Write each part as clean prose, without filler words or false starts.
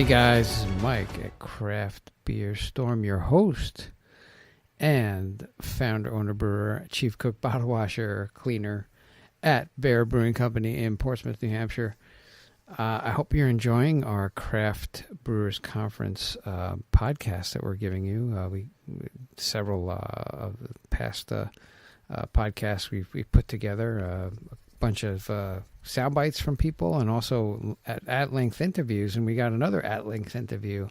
Hey guys, this is Mike at Craft Beer Storm, your host and founder, owner, brewer, chief cook, bottle washer, cleaner at Bear Brewing Company in Portsmouth, New Hampshire. I hope you're enjoying our Craft Brewers Conference podcast that we're giving you. Several of the past podcasts we've put together a bunch of sound bites from people and also at-length interviews. And we got another at-length interview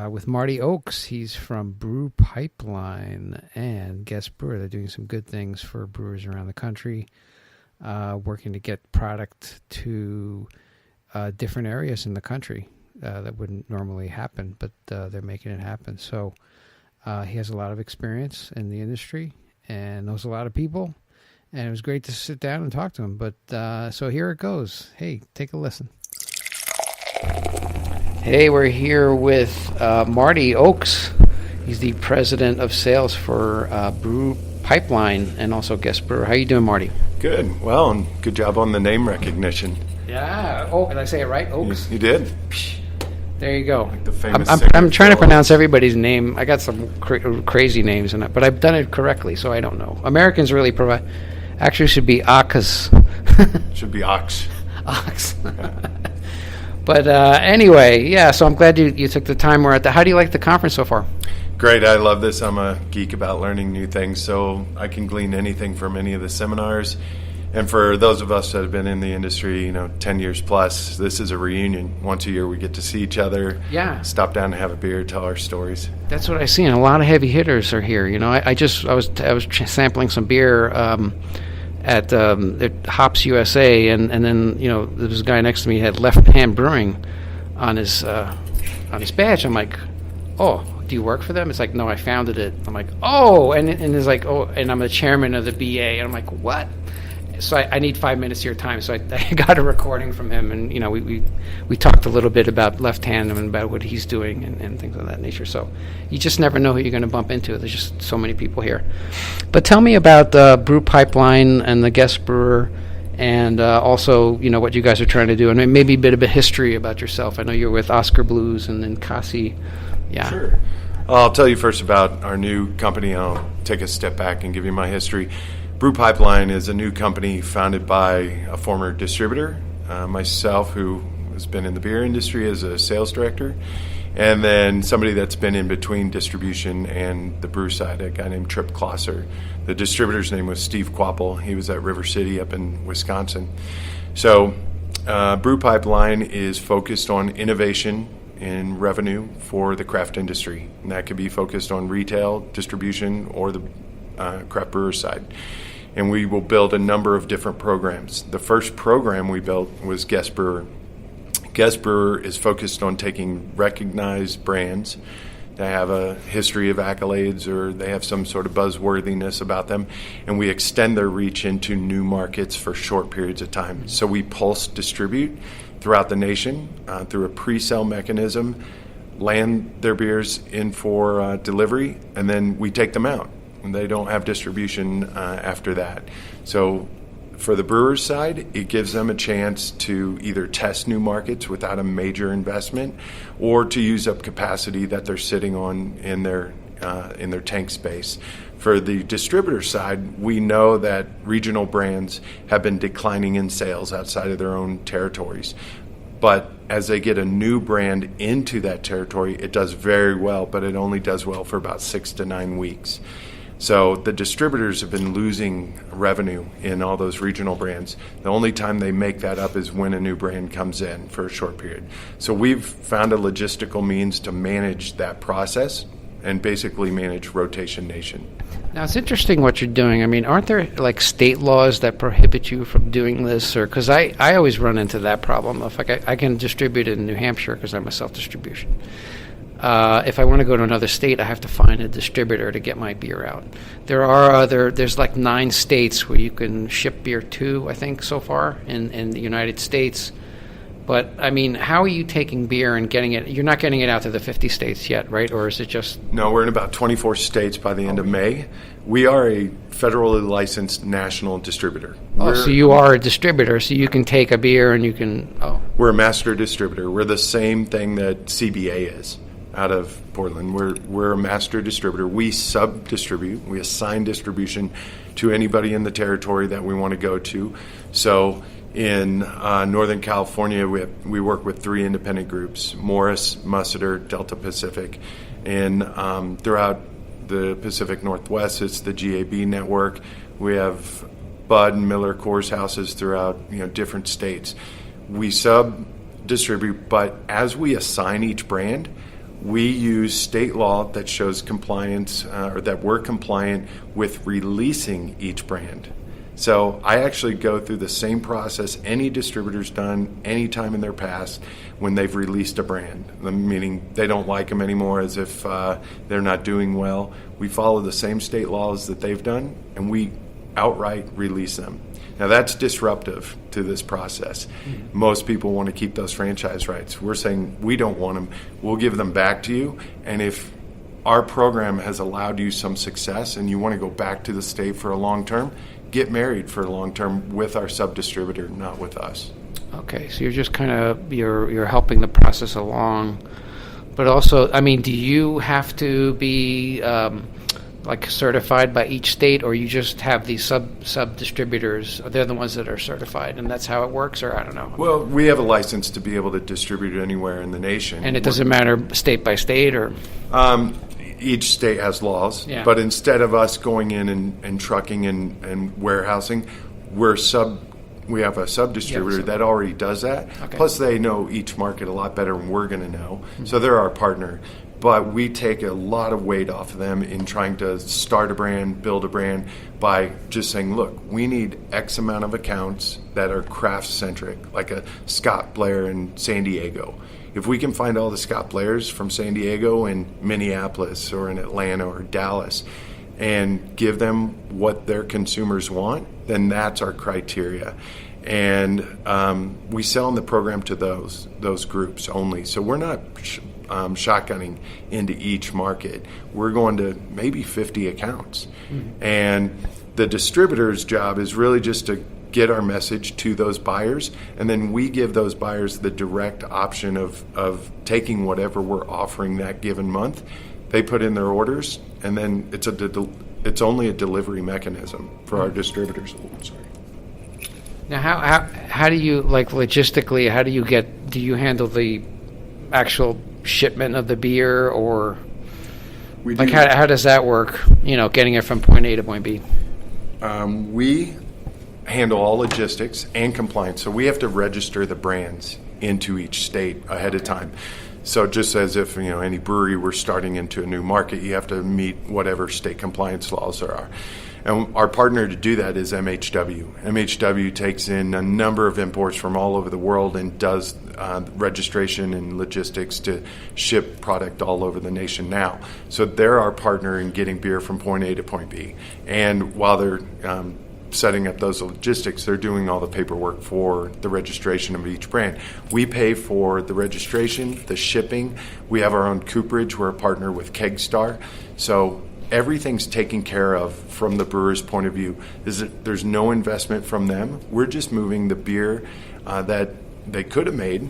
with Marty Ochs. He's from Brew Pipeline and Guest Brewer. They're doing some good things for brewers around the country, working to get product to different areas in the country that wouldn't normally happen, but they're making it happen. So he has a lot of experience in the industry and knows a lot of people. And it was great to sit down and talk to him. But so here it goes. Hey, take a listen. Hey, we're here with Marty Ochs. He's the president of sales for Brew Pipeline and also Guest Brewer. How you doing, Marty? Good. Well, and good job on the name recognition. Yeah. Oh, did I say it right? Ochs? You did. There you go. Like the famous I'm trying to pronounce everybody's name. I got some crazy names, but I've done it correctly, so I don't know. Americans really provide... Actually, should be Ochs. Should be Ochs. Ochs. But anyway, yeah, so I'm glad you took the time. We're at how do you like the conference so far? Great. I love this. I'm a geek about learning new things, so I can glean anything from any of the seminars. And for those of us that have been in the industry, 10 years plus, this is a reunion. Once a year we get to see each other, stop down and have a beer, tell our stories. That's what I see, and a lot of heavy hitters are here. I was sampling some beer at Hops USA, and then there was a guy next to me who had Left Hand Brewing on his badge. I'm like, oh, do you work for them? It's like, no, I founded it. I'm like, oh, and it's like, oh, and I'm the chairman of the BA, and I'm like, what? So I need 5 minutes of your time. So I got a recording from him, and we talked a little bit about Left Hand and about what he's doing and things of that nature. So you just never know who you're going to bump into. There's just so many people here. But tell me about Brew Pipeline and the Guest Brewer, and also what you guys are trying to do, and maybe a bit of a history about yourself. I know you're with Oscar Blues and then Kasi. Yeah. Sure. I'll tell you first about our new company. I'll take a step back and give you my history. Brew Pipeline is a new company founded by a former distributor, myself, who has been in the beer industry as a sales director, and then somebody that's been in between distribution and the brew side, a guy named Trip Klosser. The distributor's name was Steve Quapple. He was at River City up in Wisconsin. So Brew Pipeline is focused on innovation and revenue for the craft industry, and that could be focused on retail, distribution, or the craft brewer side. And we will build a number of different programs. The first program we built was Guest Brewer. Guest Brewer is focused on taking recognized brands that have a history of accolades or they have some sort of buzzworthiness about them, and we extend their reach into new markets for short periods of time. So we pulse distribute throughout the nation through a pre-sale mechanism, land their beers in for delivery, and then we take them out. They don't have distribution after that. So for the brewer's side, it gives them a chance to either test new markets without a major investment or to use up capacity that they're sitting on in their tank space. For the distributor side, we know that regional brands have been declining in sales outside of their own territories. But as they get a new brand into that territory, it does very well, but it only does well for about 6 to 9 weeks. So the distributors have been losing revenue in all those regional brands. The only time they make that up is when a new brand comes in for a short period. So we've found a logistical means to manage that process and basically manage rotation nation. Now, it's interesting what you're doing. I mean, aren't there like state laws that prohibit you from doing this? Or because I always run into that problem of like I can distribute it in New Hampshire because I'm a self-distribution. If I want to go to another state, I have to find a distributor to get my beer out. There's like 9 states where you can ship beer to, I think, so far in the United States. But, I mean, how are you taking beer and getting it? You're not getting it out to the 50 states yet, right? Or is it just... No, we're in about 24 states by the end of May. We are a federally licensed national distributor. So you are a distributor, so you can take a beer and you can... We're a master distributor. We're the same thing that CBA is out of Portland. We're a master distributor. We sub-distribute. We assign distribution to anybody in the territory that we want to go to. So in Northern California, we work with 3 independent groups, Morris, Musseter, Delta Pacific. And throughout the Pacific Northwest, it's the GAB network. We have Bud and Miller Coors houses throughout different states. We sub-distribute, but as we assign each brand, we use state law that shows compliance, or that we're compliant with releasing each brand. So I actually go through the same process any distributor's done any time in their past when they've released a brand, meaning they don't like them anymore, as if they're not doing well. We follow the same state laws that they've done, and we outright release them. Now, that's disruptive to this process. Mm-hmm. Most people want to keep those franchise rights. We're saying we don't want them. We'll give them back to you, and if our program has allowed you some success and you want to go back to the state for a long term, get married for a long term with our sub-distributor, not with us. Okay, so you're just kind of, you're helping the process along. But also, I mean, do you have to be certified by each state, or you just have these sub-distributors? They're the ones that are certified, and that's how it works, or I don't know? Well, we have a license to be able to distribute anywhere in the nation. And it doesn't matter state by state, or? Each state has laws, but instead of us going in and trucking and warehousing, we have a sub-distributor that already does that. Okay. Plus, they know each market a lot better than we're going to know. Mm-hmm. So they're our partner. But we take a lot of weight off of them in trying to start a brand, build a brand, by just saying, look, we need X amount of accounts that are craft-centric, like a Scott Blair in San Diego. If we can find all the Scott Blairs from San Diego and Minneapolis or in Atlanta or Dallas and give them what their consumers want, then that's our criteria. And we sell in the program to those groups only. So we're not shotgunning into each market. We're going to maybe 50 accounts. Mm-hmm. And the distributor's job is really just to get our message to those buyers, and then we give those buyers the direct option of taking whatever we're offering that given month. They put in their orders, and then it's only a delivery mechanism for our distributors. Now, how do you, logistically, do you handle the actual shipment of the beer, or how does that work, getting it from point A to point B? We handle all logistics and compliance. So we have to register the brands into each state ahead of time. So just as if any brewery were starting into a new market, you have to meet whatever state compliance laws there are. And our partner to do that is MHW. MHW takes in a number of imports from all over the world and does registration and logistics to ship product all over the nation now. So they're our partner in getting beer from point A to point B. And while they're setting up those logistics, they're doing all the paperwork for the registration of each brand. We pay for the registration, the shipping. We have our own cooperage. We're a partner with Kegstar. So everything's taken care of from the brewer's point of view. There's no investment from them. We're just moving the beer that they could have made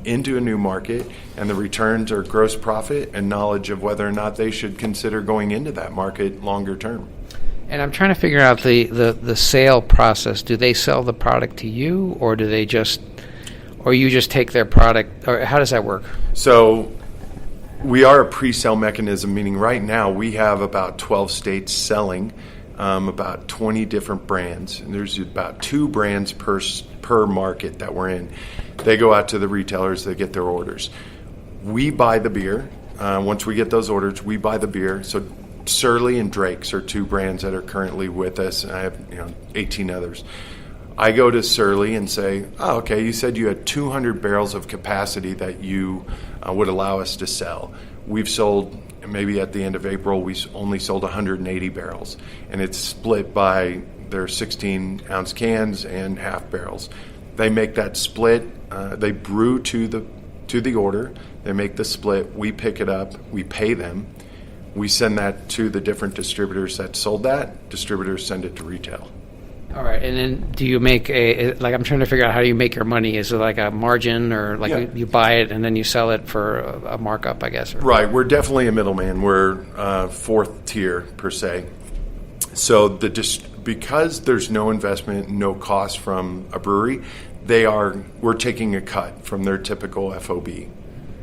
into a new market, and the returns are gross profit and knowledge of whether or not they should consider going into that market longer term. And I'm trying to figure out the sale process. Do they sell the product to you, or do they or you just take their product, or how does that work? So we are a pre-sale mechanism, meaning right now we have about 12 states selling about 20 different brands. And there's about 2 brands per market that we're in. They go out to the retailers, they get their orders. We buy the beer. Once we get those orders, we buy the beer. So Surly and Drake's are 2 brands that are currently with us, and I have 18 others. I go to Surly and say, oh, okay, you said you had 200 barrels of capacity that you would allow us to sell. We've sold, maybe at the end of April, we only sold 180 barrels, and it's split by their 16-ounce cans and half barrels. they make that split. They brew to the order. They make the split. We pick it up. We pay them. We send that to the different distributors that sold that. Distributors send it to retail. All right, and then do you make I'm trying to figure out how you make your money. Is it like a margin, or like you buy it and then you sell it for a markup, I guess? Or? Right, we're definitely a middleman. We're fourth tier per se. So because there's no investment, no cost from a brewery, we're taking a cut from their typical FOB.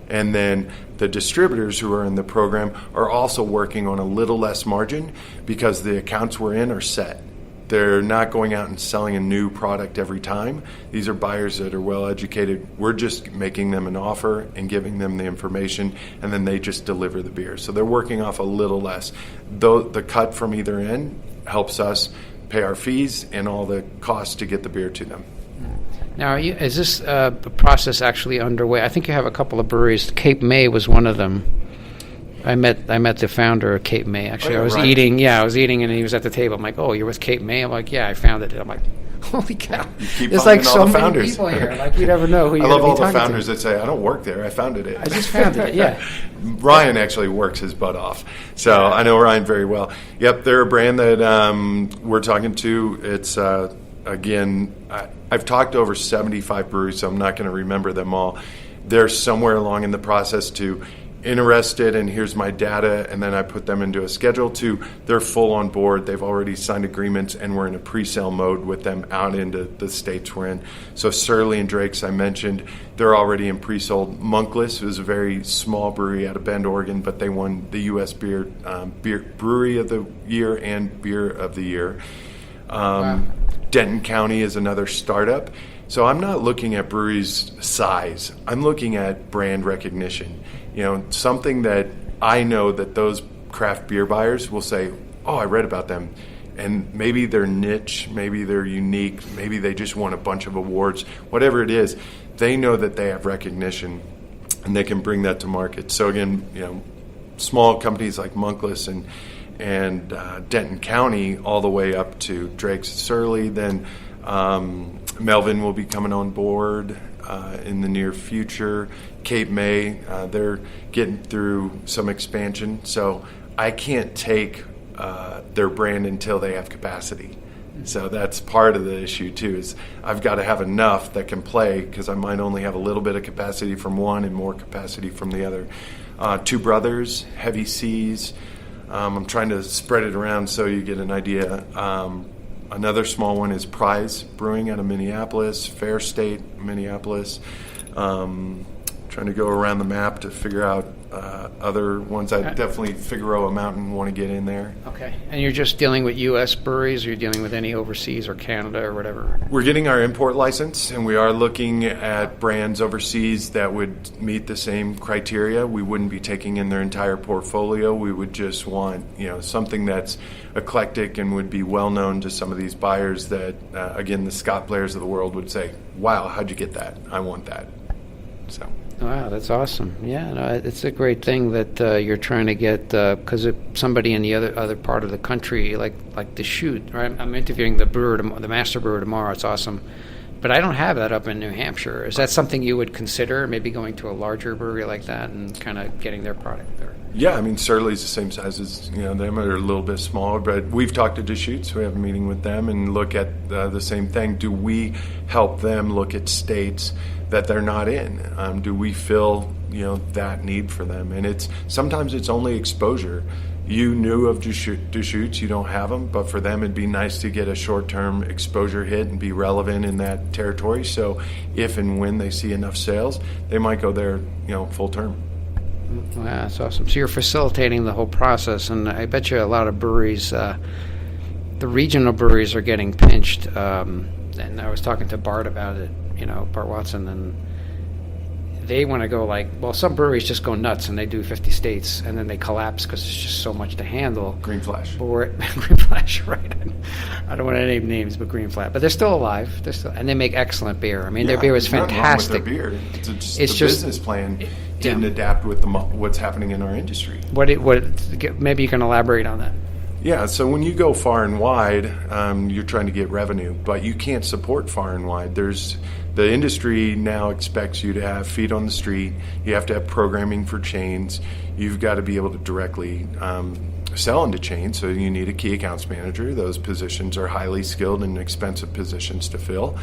And then the distributors who are in the program are also working on a little less margin because the accounts we're in are set. They're not going out and selling a new product every time. These are buyers that are well educated. We're just making them an offer and giving them the information, and then they just deliver the beer. So they're working off a little less. Though the cut from either end helps us pay our fees and all the costs to get the beer to them. Now, is this process actually underway? I think you have a couple of breweries. Cape May was one of them. I met the founder of Cape May. Actually, I was eating, and he was at the table. I'm like, "Oh, you're with Cape May?" I'm like, "Yeah, I founded it." I'm like, "Holy cow!" There's like so many founders. People here. Like, you never know who you're I love all the talking founders to. that say, "I don't work there. I founded it." I just founded it. Yeah. Ryan actually works his butt off, so I know Ryan very well. Yep, they're a brand that we're talking to. It's again, I've talked to over 75 breweries, so I'm not going to remember them all. They're somewhere along in the process to interested, and here's my data, and then I put them into a schedule, to they're full on board. They've already signed agreements, and we're in a pre-sale mode with them out into the states we're in. So Surly and Drake's, I mentioned, they're already in pre-sold. Monkless is a very small brewery out of Bend, Oregon, but they won the U.S. Beer Brewery of the Year and Beer of the Year. Wow. Denton County is another startup. So I'm not looking at breweries' size. I'm looking at brand recognition. Something that I know that those craft beer buyers will say, "Oh, I read about them." And maybe they're niche, maybe they're unique, maybe they just won a bunch of awards. Whatever it is, they know that they have recognition and they can bring that to market. So again, small companies like Monkless and Denton County, all the way up to Drake's Surly, then Melvin will be coming on board in the near future. Cape May, they're getting through some expansion, so I can't take their brand until they have capacity. So that's part of the issue too, is I've got to have enough that can play, because I might only have a little bit of capacity from one and more capacity from the other. Two Brothers, Heavy Seas, I'm trying to spread it around so you get an idea. Another small one is Prize Brewing out of Minneapolis, Fair State, Minneapolis. Trying to go around the map to figure out other ones. I definitely Figueroa Mountain want to get in there. Okay. And you're just dealing with U.S. breweries, or you're dealing with any overseas or Canada or whatever? We're getting our import license, and we are looking at brands overseas that would meet the same criteria. We wouldn't be taking in their entire portfolio. We would just want, something that's eclectic and would be well known to some of these buyers that, again, the Scott Blairs of the world would say, "Wow, how'd you get that? I want that." So. Wow, that's awesome. Yeah, no, it's a great thing that you're trying to get, because if somebody in the other part of the country, like the shoot, right? I'm interviewing the master brewer tomorrow. It's awesome. But I don't have that up in New Hampshire. Is that something you would consider, maybe going to a larger brewery like that and kind of getting their product there? Yeah, Surly's the same size as them. They're a little bit smaller, but we've talked to Deschutes. We have a meeting with them and look at the same thing. Do we help them look at states that they're not in? Do we fill that need for them? And sometimes it's only exposure. You knew of Deschutes, you don't have them, but for them it'd be nice to get a short-term exposure hit and be relevant in that territory. So if and when they see enough sales, they might go there, full term. Wow, that's awesome. So you're facilitating the whole process, and I bet you a lot of breweries, the regional breweries, are getting pinched. And I was talking to Bart about it, Bart Watson, and they want to go some breweries just go nuts and they do 50 states and then they collapse because it's just so much to handle. Green Flash. Green Flash, right. I don't want to name names, but Green Flash. But they're still alive. And they make excellent beer. Their beer is fantastic. Wrong with their beer. It's just business plan didn't adapt with what's happening in our industry. Maybe you can elaborate on that. Yeah, so when you go far and wide, you're trying to get revenue, but you can't support far and wide. There's The industry now expects you to have feet on the street. You have to have programming for chains. You've got to be able to directly sell into chains, so you need a key accounts manager. Those positions are highly skilled and expensive positions to fill.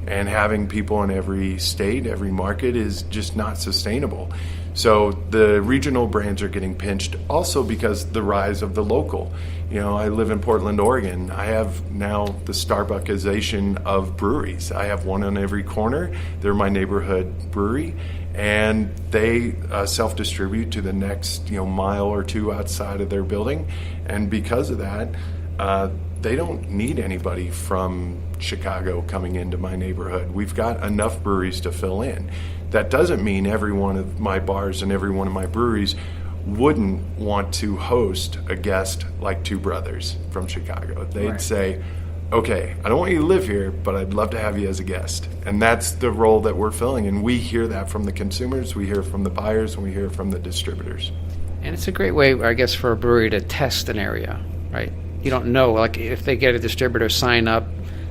And having people in every state, every market is just not sustainable. So the regional brands are getting pinched also because the rise of the local. You know, I live in Portland, Oregon. I have now the Starbuckization of breweries. I have one on every corner. They're my neighborhood brewery, and they self-distribute to the next mile or two outside of their building. And because of that, they don't need anybody from Chicago coming into my neighborhood. We've got enough breweries to fill in. That doesn't mean every one of my bars and every one of my breweries wouldn't want to host a guest like Two Brothers from Chicago. They'd say, okay, I don't want you to live here, but I'd love to have you as a guest. And that's the role that we're filling. And we hear that from the consumers, we hear from the buyers, and we hear from the distributors. And it's a great way, I guess, for a brewery to test an area, right? You don't know, like if they get a distributor sign up,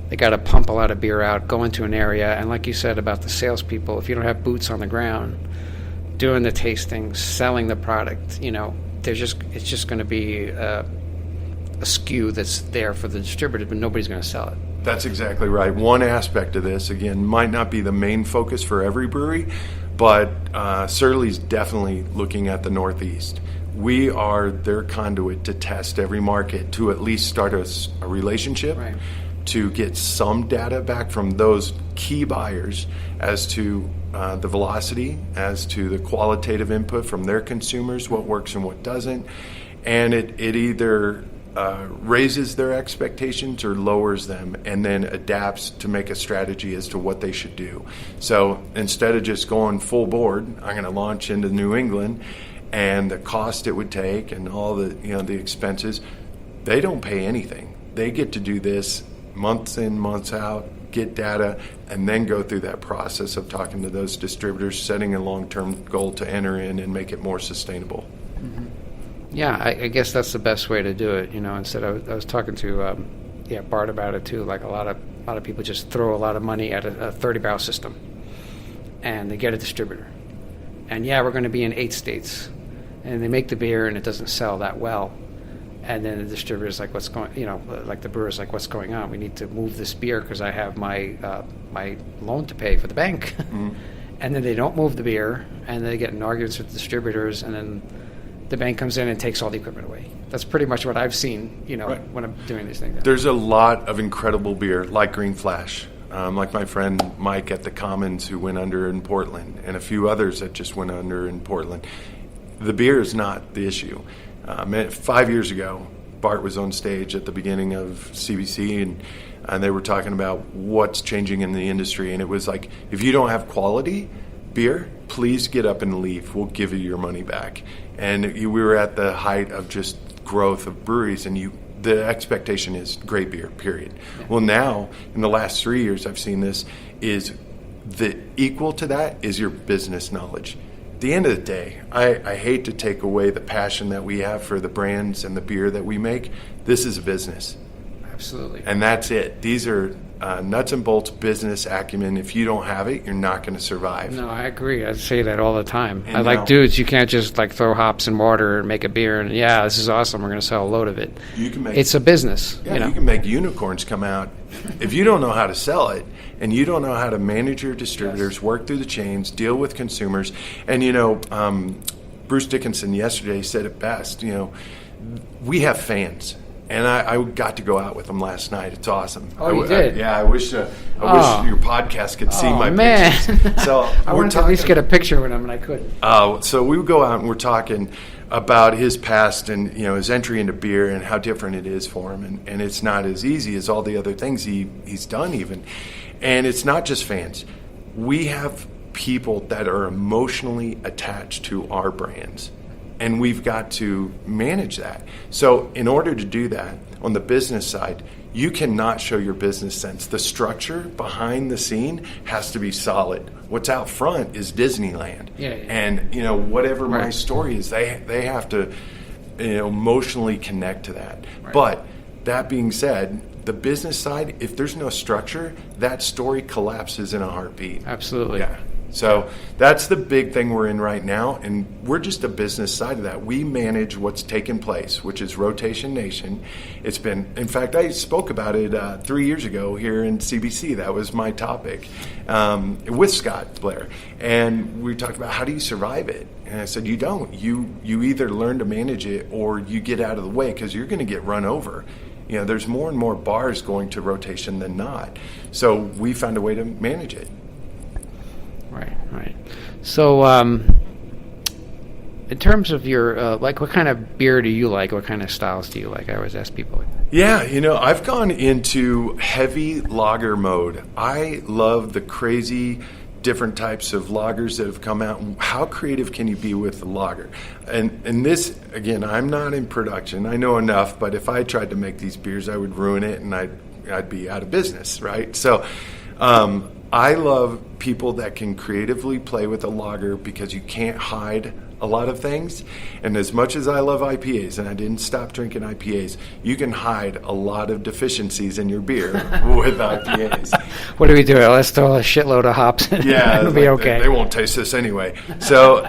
they got to pump a lot of beer out, go into an area, and like you said about the salespeople, if you don't have boots on the ground, doing the tastings, selling the product, it's just going to be a SKU that's there for the distributor, but nobody's going to sell it. That's exactly right. One aspect of this, again, might not be the main focus for every brewery, but Surly's definitely looking at the Northeast. We are their conduit to test every market, to at least start a relationship, right, to get some data back from those key buyers as to the velocity, as to the qualitative input from their consumers, what works and what doesn't. And it either raises their expectations or lowers them, and then adapts to make a strategy as to what they should do. So instead of just going full board, I'm going to launch into New England, and the cost it would take and all the the expenses, they don't pay anything. They get to do this months in, months out, get data, and then go through that process of talking to those distributors, setting a long-term goal to enter in and make it more sustainable. Mm-hmm. Yeah, I guess that's the best way to do it. Instead, I was talking to Bart about it too. Like a lot of people just throw a lot of money at a 30-barrel system, and they get a distributor. And we're going to be in 8 states, and they make the beer, and it doesn't sell that well. And then the distributor's like, what's going, like the brewer's like, what's going on? We need to move this beer because I have my loan to pay for the bank. Mm-hmm. And then they don't move the beer, and they get in arguments with the distributors, and then the bank comes in and takes all the equipment away. That's pretty much what I've seen, right, when I'm doing these things. There's a lot of incredible beer, like Green Flash, like my friend Mike at the Commons, who went under in Portland, and a few others that just went under in Portland. The beer is not the issue. 5 years ago, Bart was on stage at the beginning of CBC, and they were talking about what's changing in the industry. And it was like, if you don't have quality beer, please get up and leave. We'll give you your money back. And we were at the height of just growth of breweries, and the expectation is great beer, period. Yeah. Well, now, in the last 3 years, I've seen this, is the equal to that is your business knowledge. At the end of the day, I hate to take away the passion that we have for the brands and the beer that we make. This is a business. Absolutely. And that's it. These are nuts and bolts business acumen. If you don't have it, you're not going to survive. No, I agree. I say that all the time. And like, dudes, you can't just like throw hops and water and make a beer and this is awesome, we're going to sell a load of it. It's a business. Yeah, you can make unicorns come out. If you don't know how to sell it, and you don't know how to manage your distributors, yes, work through the chains, deal with consumers, and Bruce Dickinson yesterday said it best. We have fans. And I got to go out with them last night. It's awesome. Oh, you did? I wish your podcast could see my pictures. So I wanted to at least get a picture with him, and I couldn't. So we would go out and we're talking about his past and his entry into beer and how different it is for him, and it's not as easy as all the other things he's done even. And it's not just fans. We have people that are emotionally attached to our brands. And we've got to manage that. So in order to do that, on the business side, you cannot show your business sense. The structure behind the scene has to be solid. What's out front is Disneyland. Yeah. And, whatever right, my story is, they have to emotionally connect to that. Right. But that being said, the business side, if there's no structure, that story collapses in a heartbeat. Absolutely. Yeah. So that's the big thing we're in right now, and we're just a business side of that. We manage what's taken place, which is Rotation Nation. It's been, in fact, I spoke about it 3 years ago here in CBC. That was my topic with Scott Blair, and we talked about how do you survive it. And I said, you don't. You either learn to manage it or you get out of the way because you're going to get run over. You know, there's more and more bars going to rotation than not. So we found a way to manage it. Right. So, in terms of your, like, what kind of beer do you like? What kind of styles do you like? I always ask people. Yeah, I've gone into heavy lager mode. I love the crazy different types of lagers that have come out. How creative can you be with the lager? And this, again, I'm not in production. I know enough, but if I tried to make these beers, I would ruin it and I'd be out of business, right? So, I love people that can creatively play with a lager because you can't hide a lot of things. And as much as I love IPAs, and I didn't stop drinking IPAs, you can hide a lot of deficiencies in your beer with IPAs. What do we do? Let's throw a shitload of hops in. Yeah, it'll be okay. They won't taste this anyway. So,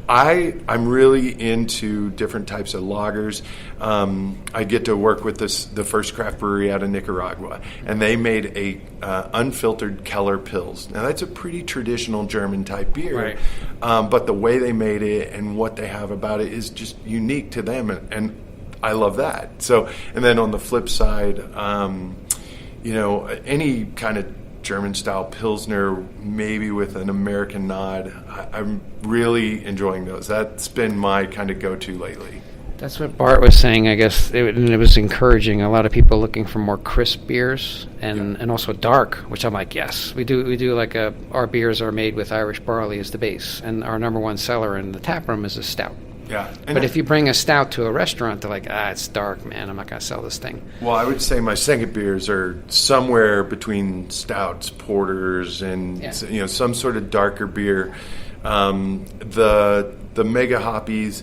I'm really into different types of lagers. I get to work with the first craft brewery out of Nicaragua, and they made a unfiltered Keller Pils. Now, that's a pretty traditional German type beer, right. But the way they made it and what they have about it is just unique to them, and I love that. So, and then on the flip side, any kind of German-style Pilsner, maybe with an American nod, I'm really enjoying those. That's been my kind of go-to lately. That's what Bart was saying, I guess. It was encouraging a lot of people looking for more crisp beers and also dark, which I'm like, yes. We do like our beers are made with Irish barley as the base, and our number one seller in the tap room is a stout. Yeah. But if you bring a stout to a restaurant, they're like, it's dark, man. I'm not going to sell this thing. Well, I would say my second beers are somewhere between stouts, porters, and some sort of darker beer. The mega hoppies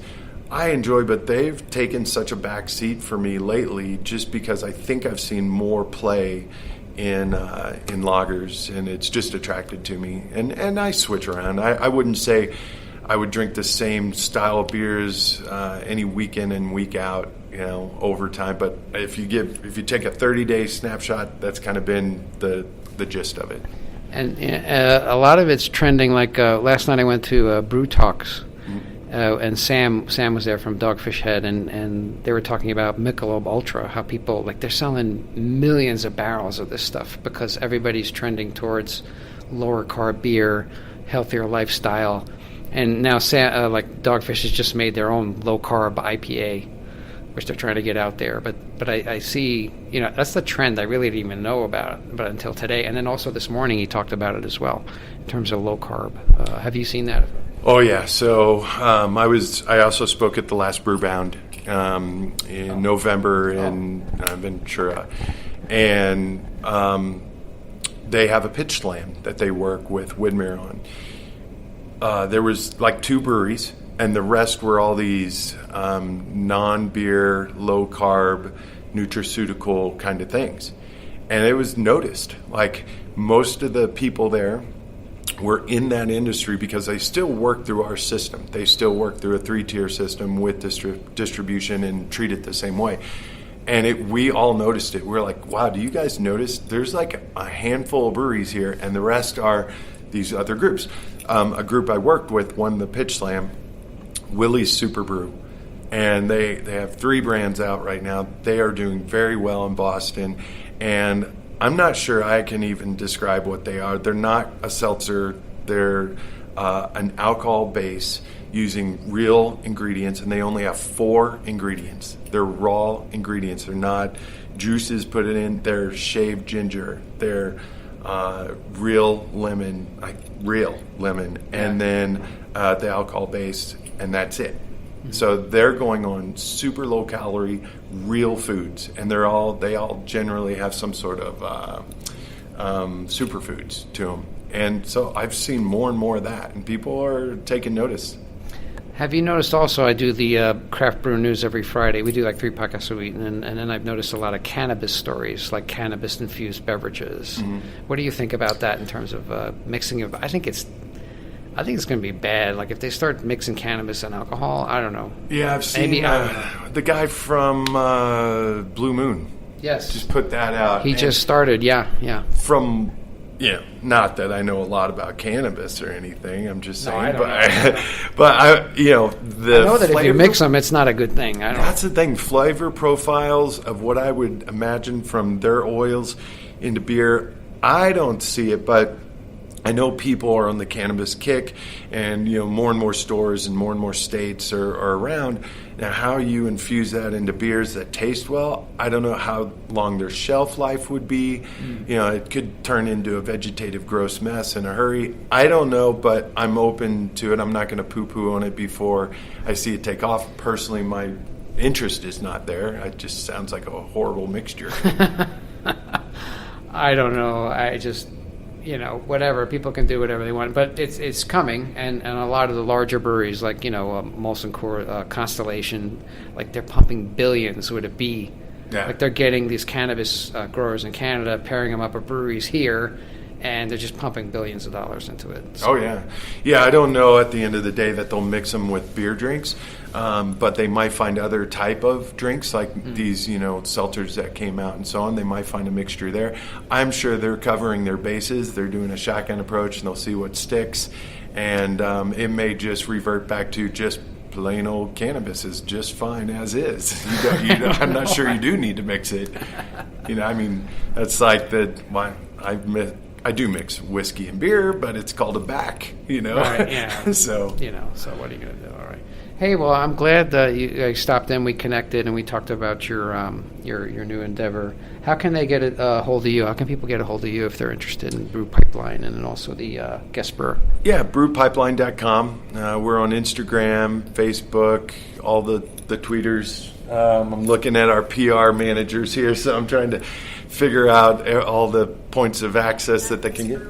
I enjoy, but they've taken such a back seat for me lately just because I think I've seen more play in lagers, and it's just attracted to me. And I switch around. I wouldn't say I would drink the same style of beers any week in and week out, over time. But if you take a 30-day snapshot, that's kind of been the gist of it. And a lot of it's trending. Like last night, I went to Brew Talks. And Sam was there from Dogfish Head, and they were talking about Michelob Ultra, how people, they're selling millions of barrels of this stuff because everybody's trending towards lower carb beer, healthier lifestyle. And now Dogfish has just made their own low carb IPA, which they're trying to get out there. But I see, that's the trend I really didn't even know about but until today. And then also this morning he talked about it as well in terms of low carb. Have you seen that? Oh yeah, so I also spoke at the last Brewbound in November in Ventura, and they have a pitch slam that they work with Widmer on. There was 2 breweries, and the rest were all these non-beer, low-carb, nutraceutical kind of things, and it was noticed. Most of the people there were in that industry because they still work through our system. They still work through a 3-tier system with distribution and treat it the same way. And we all noticed it. We're like, wow, do you guys notice? There's a handful of breweries here, and the rest are these other groups. A group I worked with won the Pitch Slam, Willie's Super Brew. And they have 3 brands out right now. They are doing very well in Boston. And I'm not sure I can even describe what they are. They're not a seltzer. They're an alcohol base using real ingredients, and they only have 4 ingredients. They're raw ingredients. They're not juices put it in. They're shaved ginger. They're real lemon, and then the alcohol base, and that's it. So they're going on super low calorie, real foods, and they all generally have some sort of superfoods to them. And so I've seen more and more of that, and people are taking notice. Have you noticed also, I do the craft brew news every Friday. We do like 3 podcasts a week, and then I've noticed a lot of cannabis stories, like cannabis-infused beverages. Mm-hmm. What do you think about that in terms of mixing of? I think it's going to be bad. Like if they start mixing cannabis and alcohol, I don't know. Yeah, I've seen the guy from Blue Moon. Yes. Just put that out. He just started, yeah. From, not that I know a lot about cannabis or anything. I'm just saying. I don't know. But I know that if you mix them, it's not a good thing. That's the thing. Flavor profiles of what I would imagine from their oils into beer, I don't see it, but I know people are on the cannabis kick, and more and more stores and more states are around. Now, how you infuse that into beers that taste well, I don't know how long their shelf life would be. It could turn into a vegetative gross mess in a hurry. I don't know, but I'm open to it. I'm not going to poo-poo on it before I see it take off. Personally, my interest is not there. It just sounds like a horrible mixture. I don't know. I just... whatever, people can do whatever they want, but it's coming, and a lot of the larger breweries like Molson Coors, Constellation, like they're pumping billions with a B. Yeah. Like they're getting these cannabis growers in Canada, pairing them up with breweries here, and they're just pumping billions of dollars into it. So. Oh yeah. I don't know at the end of the day that they'll mix them with beer drinks, but they might find other type of drinks like these seltzers that came out and so on. They might find a mixture there. I'm sure they're covering their bases. They're doing a shotgun approach, and they'll see what sticks, and it may just revert back to just plain old cannabis is just fine as is. I'm not sure you do need to mix it. That's like I do mix whiskey and beer, but it's called a back, Right, yeah. So so what are you going to do? All right. Hey, well, I'm glad that you stopped in. We connected, and we talked about your new endeavor. How can they get a hold of you? How can people get a hold of you if they're interested in Brew Pipeline and then also the Guest Brewer? Yeah, brewpipeline.com. We're on Instagram, Facebook, all the tweeters. I'm looking at our PR managers here, so I'm trying to figure out all the points of access that they can get.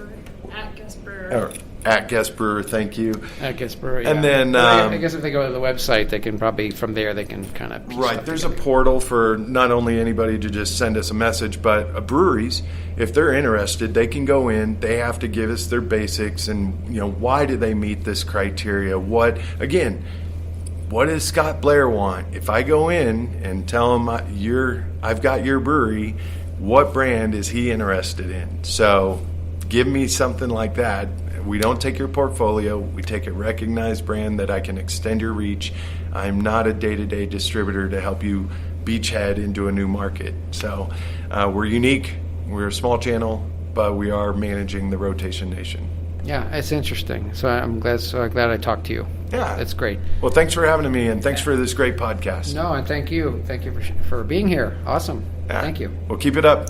At Guest Brewer. At Guest Brewer, thank you. At Guest Brewer, yeah. And then... I guess if they go to the website, they can probably, from there, they can kind of... Right, there's a portal for not only anybody to just send us a message, but breweries, if they're interested, they can go in, they have to give us their basics, and, why do they meet this criteria? What does Scott Blair want? If I go in and tell him I've got your brewery, what brand is he interested in? So give me something like that. We don't take your portfolio. We take a recognized brand that I can extend your reach. I'm not a day-to-day distributor to help you beachhead into a new market. So we're unique. We're a small channel, but we are managing the Rotation Nation. Yeah, it's interesting. So I'm glad I talked to you. Yeah. That's great. Well, thanks for having me, and thanks for this great podcast. No, and thank you. Thank you for being here. Awesome. Yeah. Thank you. Well, keep it up.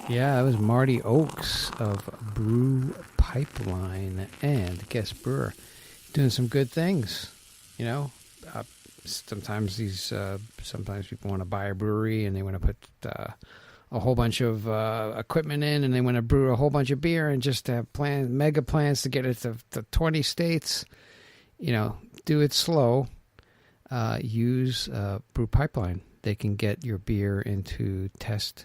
Yeah, that was Marty Ochs of Brew Pipeline and Guest Brewer, doing some good things. Sometimes people want to buy a brewery and they want to put a whole bunch of equipment in, and they want to brew a whole bunch of beer and just have mega plans to get it to 20 states. Do it slow. Use Brew Pipeline. They can get your beer into test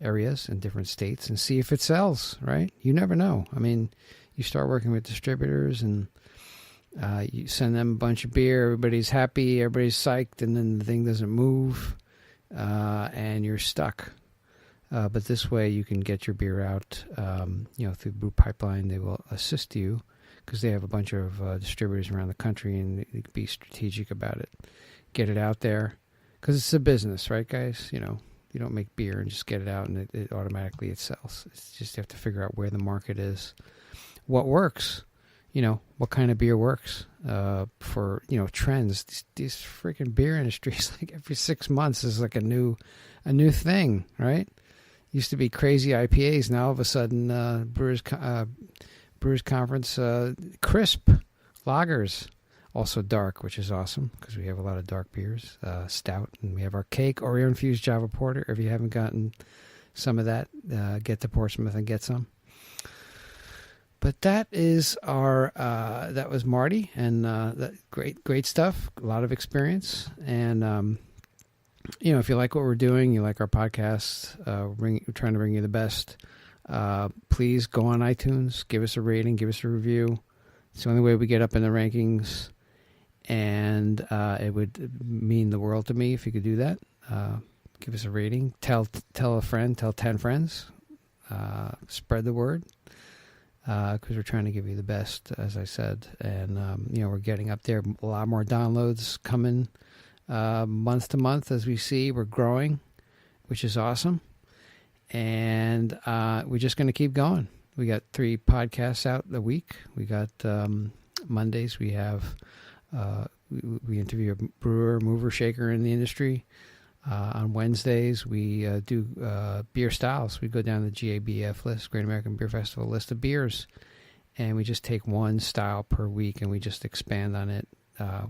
areas in different states and see if it sells, right? You never know. You start working with distributors and you send them a bunch of beer, everybody's happy, everybody's psyched, and then the thing doesn't move, and you're stuck. But this way you can get your beer out, through Brew Pipeline. They will assist you because they have a bunch of distributors around the country, and they can be strategic about it. Get it out there because it's a business, right, guys? You don't make beer and just get it out and it automatically it sells. It's just you have to figure out where the market is, what works, what kind of beer works for, trends. These freaking beer industries, like every 6 months is like a new thing, right? Used to be crazy IPAs. Now all of a sudden, Brewers Conference, crisp lagers. Also dark, which is awesome because we have a lot of dark beers, stout, and we have our cake, Oreo-infused Java Porter. If you haven't gotten some of that, get to Portsmouth and get some. But that is our, that was Marty, and that great stuff, a lot of experience. And, if you like what we're doing, you like our podcast, we're trying to bring you the best, please go on iTunes, give us a rating, give us a review. It's the only way we get up in the rankings, and it would mean the world to me if you could do that. Give us a rating, tell a friend, tell 10 friends, spread the word. Because we're trying to give you the best, as I said. And, we're getting up there. A lot more downloads coming month to month as we see. We're growing, which is awesome. And we're just going to keep going. We got 3 podcasts out a week. We got Mondays. We have we interview a brewer, mover, shaker in the industry. On Wednesdays, we do beer styles. We go down the GABF list, Great American Beer Festival list of beers, and we just take one style per week, and we just expand on it.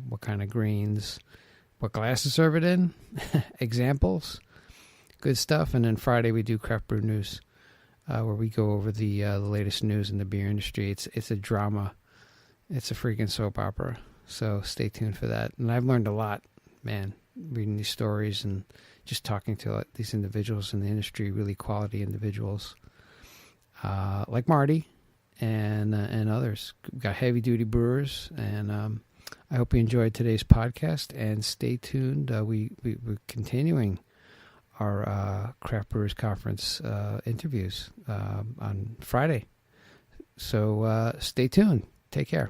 What kind of grains, what glass to serve it in, examples, good stuff. And then Friday, we do craft brew news, where we go over the latest news in the beer industry. It's a drama. It's a freaking soap opera. So stay tuned for that. And I've learned a lot, man. Reading these stories and just talking to these individuals in the industry, really quality individuals, like Marty and others. We've got heavy duty brewers, and I hope you enjoyed today's podcast. And stay tuned. We're continuing our Craft Brewers Conference interviews on Friday. So stay tuned. Take care.